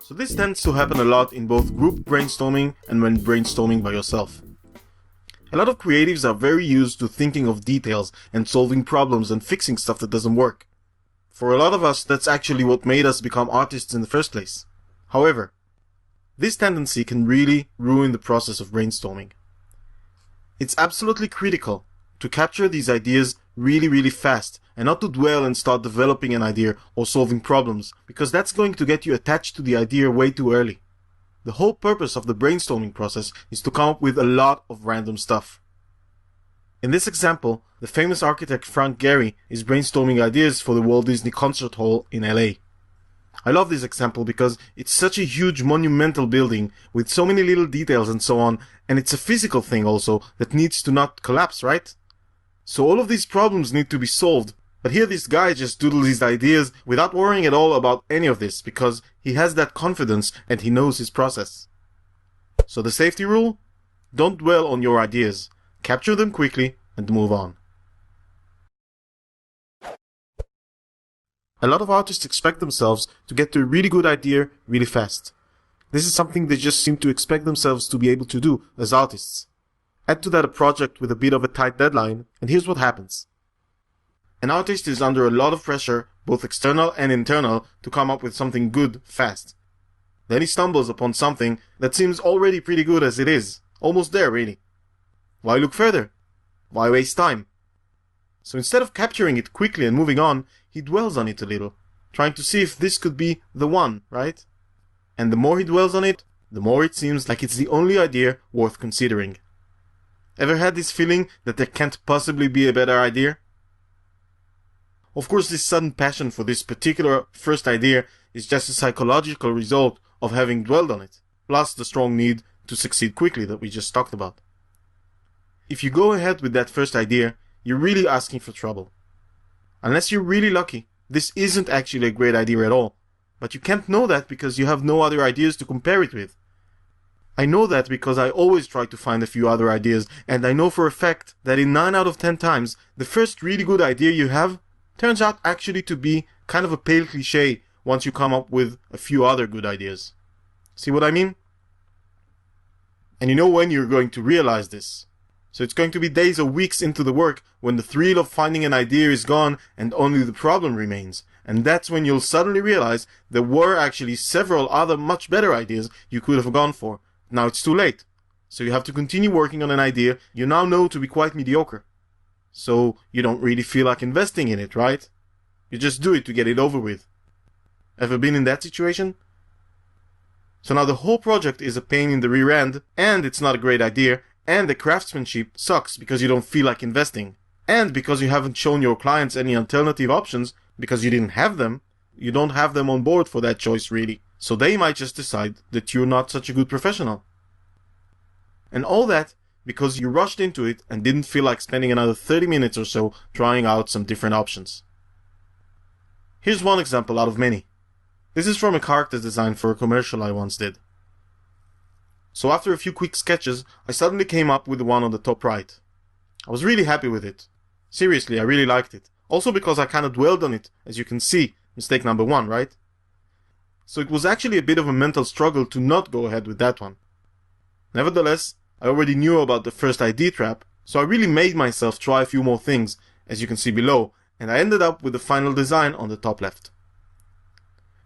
So this tends to happen a lot in both group brainstorming and when brainstorming by yourself. A lot of creatives are very used to thinking of details and solving problems and fixing stuff that doesn't work. For a lot of us, that's actually what made us become artists in the first place. However, this tendency can really ruin the process of brainstorming. It's absolutely critical to capture these ideas really fast and not to dwell and start developing an idea or solving problems, because that's going to get you attached to the idea way too early. The whole purpose of the brainstorming process is to come up with a lot of random stuff. In this example, the famous architect Frank Gehry is brainstorming ideas for the Walt Disney Concert Hall in LA. I love this example because it's such a huge monumental building with so many little details and so on, and it's a physical thing also that needs to not collapse, right? So all of these problems need to be solved, but here this guy just doodles his ideas without worrying at all about any of this because he has that confidence and he knows his process. So the safety rule? Don't dwell on your ideas. Capture them quickly and move on. A lot of artists expect themselves to get to a really good idea really fast. This is something they just seem to expect themselves to be able to do as artists. Add to that a project with a bit of a tight deadline, and here's what happens. An artist is under a lot of pressure, both external and internal, to come up with something good fast. Then he stumbles upon something that seems already pretty good as it is, almost there really. Why look further? Why waste time? So instead of capturing it quickly and moving on, he dwells on it a little, trying to see if this could be the one, right? And the more he dwells on it, the more it seems like it's the only idea worth considering. Ever had this feeling that there can't possibly be a better idea? Of course, this sudden passion for this particular first idea is just a psychological result of having dwelled on it, plus the strong need to succeed quickly that we just talked about. If you go ahead with that first idea, you're really asking for trouble. Unless you're really lucky, this isn't actually a great idea at all, but you can't know that because you have no other ideas to compare it with. I know that because I always try to find a few other ideas, and I know for a fact that in 9 out of 10 times, the first really good idea you have turns out actually to be kind of a pale cliché once you come up with a few other good ideas. See what I mean? And you know when you're going to realize this. So it's going to be days or weeks into the work when the thrill of finding an idea is gone and only the problem remains. And that's when you'll suddenly realize there were actually several other much better ideas you could have gone for. Now it's too late. So you have to continue working on an idea you now know to be quite mediocre. So you don't really feel like investing in it, right? You just do it to get it over with. Ever been in that situation? So now the whole project is a pain in the rear end, and it's not a great idea, and the craftsmanship sucks because you don't feel like investing. And because you haven't shown your clients any alternative options because you didn't have them, you don't have them on board for that choice really. So they might just decide that you're not such a good professional. And all that because you rushed into it and didn't feel like spending another 30 minutes or so trying out some different options. Here's one example out of many. This is from a character design for a commercial I once did. So after a few quick sketches, I suddenly came up with the one on the top right. I was really happy with it. Seriously, I really liked it. Also because I kind of dwelled on it, as you can see, mistake number 1, right? So it was actually a bit of a mental struggle to not go ahead with that one. Nevertheless, I already knew about the first ID trap, so I really made myself try a few more things, as you can see below, and I ended up with the final design on the top left.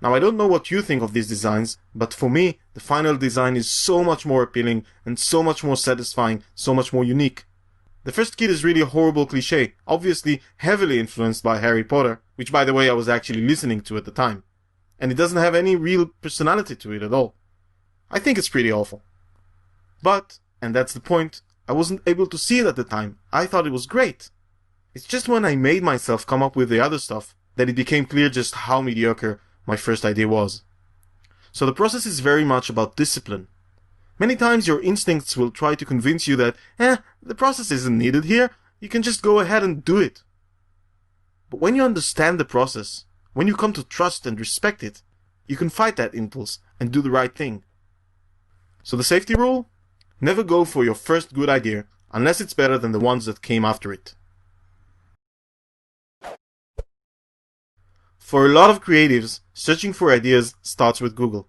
Now I don't know what you think of these designs, but for me, the final design is so much more appealing and so much more satisfying, so much more unique. The first kid is really a horrible cliché, obviously heavily influenced by Harry Potter, which by the way I was actually listening to at the time. And it doesn't have any real personality to it at all. I think it's pretty awful. But, and that's the point, I wasn't able to see it at the time. I thought it was great. It's just when I made myself come up with the other stuff that it became clear just how mediocre my first idea was. So the process is very much about discipline. Many times your instincts will try to convince you that, the process isn't needed here, you can just go ahead and do it. But when you understand the process, when you come to trust and respect it, you can fight that impulse and do the right thing. So the safety rule? Never go for your first good idea unless it's better than the ones that came after it. For a lot of creatives, searching for ideas starts with Google.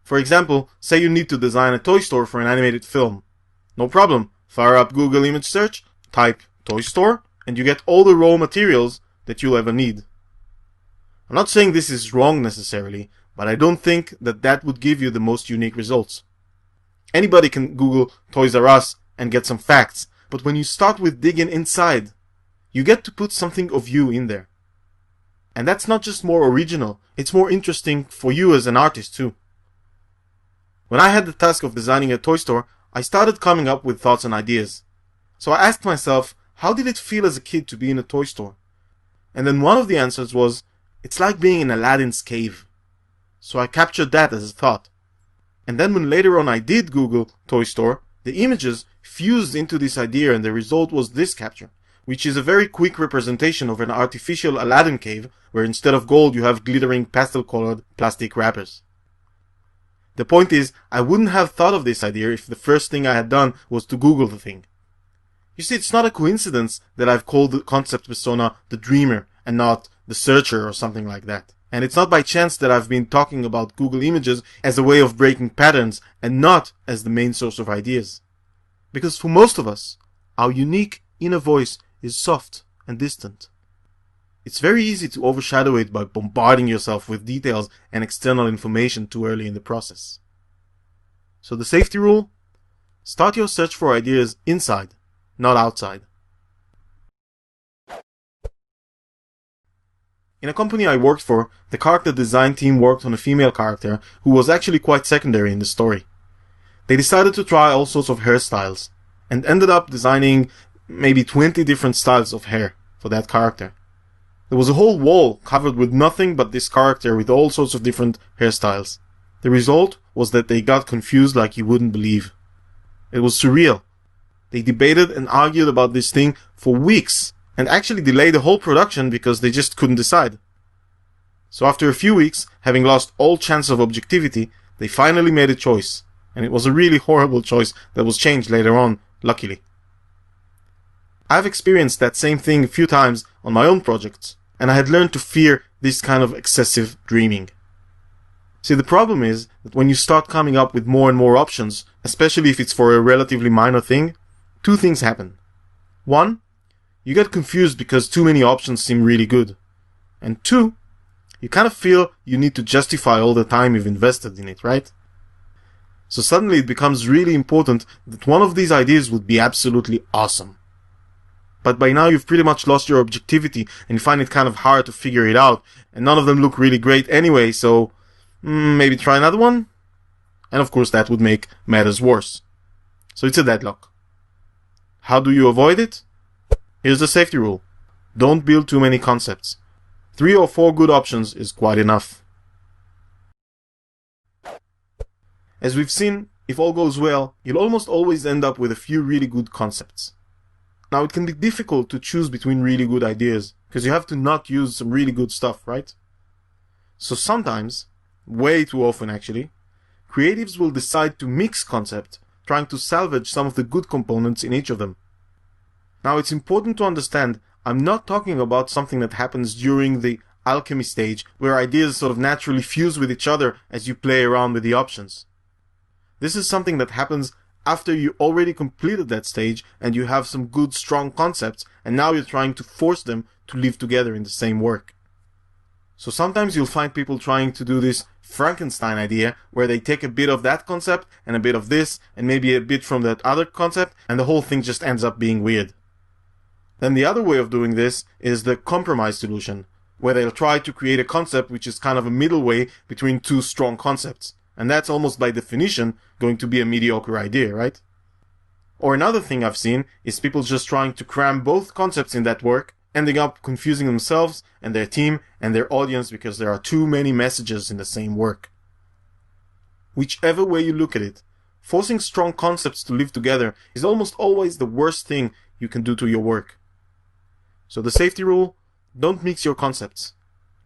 For example, say you need to design a toy store for an animated film. No problem, fire up Google image search, type toy store, and you get all the raw materials that you'll ever need. I'm not saying this is wrong necessarily, but I don't think that would give you the most unique results. Anybody can Google Toys R Us and get some facts, but when you start with digging inside, you get to put something of you in there. And that's not just more original, it's more interesting for you as an artist too. When I had the task of designing a toy store, I started coming up with thoughts and ideas. So I asked myself, how did it feel as a kid to be in a toy store? And then one of the answers was, it's like being in Aladdin's cave. So I captured that as a thought. And then when later on I did Google toy store, the images fused into this idea and the result was this capture, which is a very quick representation of an artificial Aladdin cave where instead of gold you have glittering pastel-colored plastic wrappers. The point is, I wouldn't have thought of this idea if the first thing I had done was to Google the thing. You see, it's not a coincidence that I've called the concept persona the dreamer and not the searcher or something like that. And it's not by chance that I've been talking about Google Images as a way of breaking patterns and not as the main source of ideas. Because for most of us, our unique inner voice is soft and distant. It's very easy to overshadow it by bombarding yourself with details and external information too early in the process. So the safety rule? Start your search for ideas inside, not outside. In a company I worked for, the character design team worked on a female character who was actually quite secondary in the story. They decided to try all sorts of hairstyles, and ended up designing maybe 20 different styles of hair for that character. There was a whole wall covered with nothing but this character with all sorts of different hairstyles. The result was that they got confused like you wouldn't believe. It was surreal. They debated and argued about this thing for weeks, and actually delayed the whole production because they just couldn't decide. So after a few weeks, having lost all chance of objectivity, they finally made a choice, and it was a really horrible choice that was changed later on, luckily. I've experienced that same thing a few times on my own projects, and I had learned to fear this kind of excessive dreaming. See, the problem is that when you start coming up with more and more options, especially if it's for a relatively minor thing, two things happen. One, you get confused because too many options seem really good. And two, you kind of feel you need to justify all the time you've invested in it, right? So suddenly it becomes really important that one of these ideas would be absolutely awesome. But by now you've pretty much lost your objectivity and you find it kind of hard to figure it out, and none of them look really great anyway, so maybe try another one? And of course that would make matters worse. So it's a deadlock. How do you avoid it? Here's the safety rule. Don't build too many concepts. 3 or 4 good options is quite enough. As we've seen, if all goes well, you'll almost always end up with a few really good concepts. Now it can be difficult to choose between really good ideas, because you have to not use some really good stuff, right? So sometimes, way too often actually, creatives will decide to mix concepts, trying to salvage some of the good components in each of them. Now it's important to understand, I'm not talking about something that happens during the alchemy stage, where ideas sort of naturally fuse with each other as you play around with the options. This is something that happens after you already completed that stage and you have some good strong concepts, and now you're trying to force them to live together in the same work. So sometimes you'll find people trying to do this Frankenstein idea, where they take a bit of that concept and a bit of this and maybe a bit from that other concept, and the whole thing just ends up being weird. Then the other way of doing this is the compromise solution, where they'll try to create a concept which is kind of a middle way between two strong concepts. And that's almost by definition going to be a mediocre idea, right? Or another thing I've seen is people just trying to cram both concepts in that work, ending up confusing themselves and their team and their audience because there are too many messages in the same work. Whichever way you look at it, forcing strong concepts to live together is almost always the worst thing you can do to your work. So the safety rule, don't mix your concepts.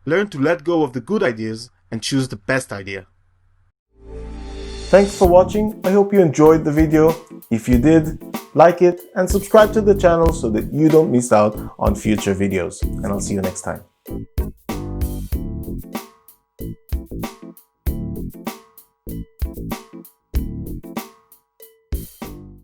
Learn to let go of the good ideas and choose the best idea. Thanks for watching. I hope you enjoyed the video. If you did, like it and subscribe to the channel so that you don't miss out on future videos. And I'll see you next time.